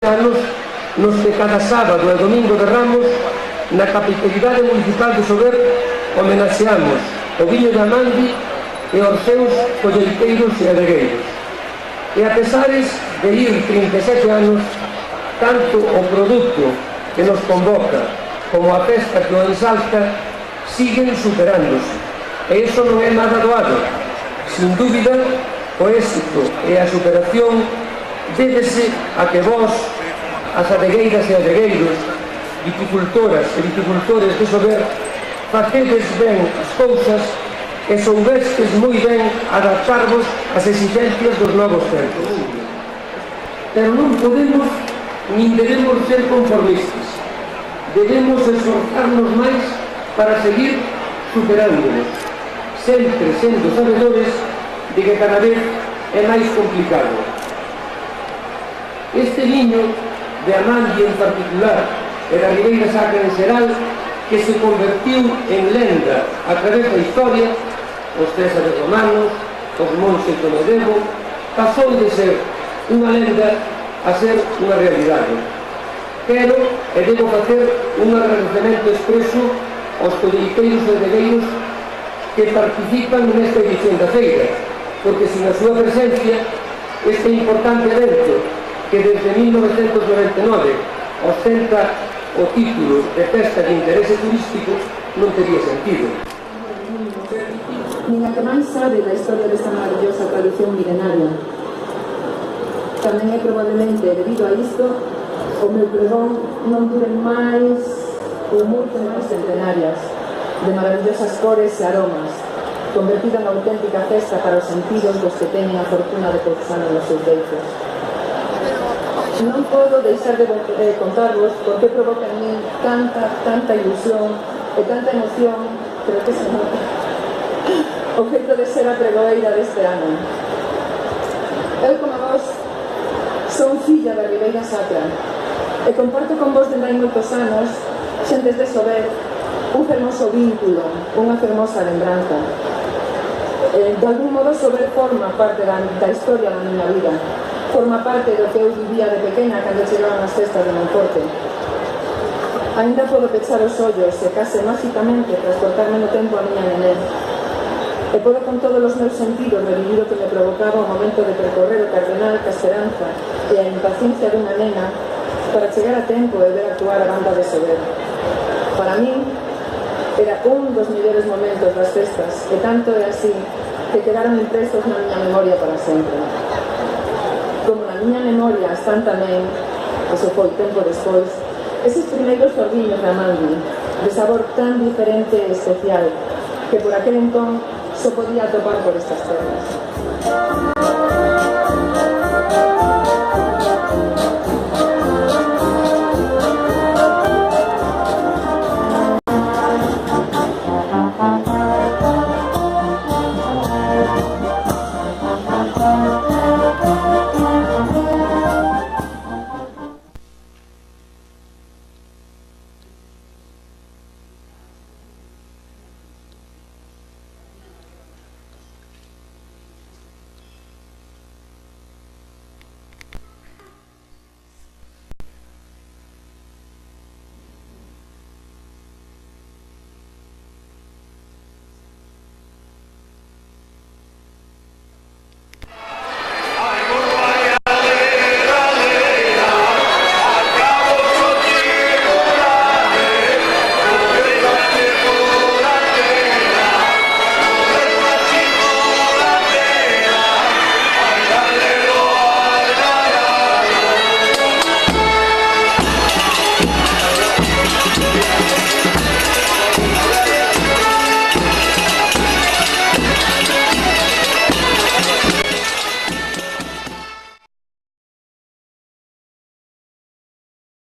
anos nos que cada sábado e domingo de Ramos na capitalidade municipal de Sober homenaxeamos o viño de Amandi e os seus colleiteiros e adegueiros. E a pesares de ir 37 anos, tanto o produto que nos convoca como a festa que o ensalta siguen superándose. E iso non é nada doado. Sin dúbida, o éxito e a superación débese a que vós, as adegueiras e adegueiros, viticultoras e viticultores de Sober, facedes ben as cousas e soubestes moi ben adaptarvos ás exigencias dos novos tempos. Pero non podemos nin debemos ser conformistas. Debemos esforzarnos máis para seguir superándonos, sempre sendo sabedores de que cada vez é máis complicado. Este viño de Amandi en particular e da Ribeira Sacra en xeral, que se convertiu en lenda a través da historia, os Césares romanos, os monxes do medievo, pasou de ser unha lenda a ser unha realidade. Quero e debo facer un agradecemento expreso aos colleiteiros e adegueiros que participan nesta edición da feira, porque sin a súa presencia este importante evento que desde 1999 ostenta o título de festa de interese turístico non teria sentido. Nin a que máis sabe da historia desta maravillosa tradición milenaria. Tamén é probablemente debido a isto o meu pregón non dure máis ou moito máis centenarias de maravillosas cores e aromas, convertida en auténtica festa para os sentidos dos que teñen a fortuna de pousar nos seus beitos. Non podo deixar de contarvos por que provoca en mí tanta ilusión e tanta emoción, creo que se nota, o feito de ser a pregoeira deste ano. Eu, como vos, son filla da Ribeira Sacra e comparto con vos dende hai moitos anos, xentes de Sober, un fermoso vínculo, unha fermosa lembranza. De algún modo, Sober forma parte da historia da miña vida. Forma parte do que eu vivía de pequena cando chegaban as festas de Monforte. Ainda podo pechar os ollos e case máxicamente transportarme no tempo a miña nenén. E podo con todos os meus sentidos revivir o que me provocaba o momento de percorrer o Cardenal ca esperanza e a impaciencia dunha nena para chegar a tempo e ver actuar a banda de Sober. Para min, era un dos mellores momentos das festas e tanto é así que quedaron impresos na miña memoria para sempre. Como na miña memoria están tamén, eso foi tempo despois, eses primeiros sorbiños de Amandi, de sabor tan diferente e especial, que por aquel entón só podía atopar por estas terras.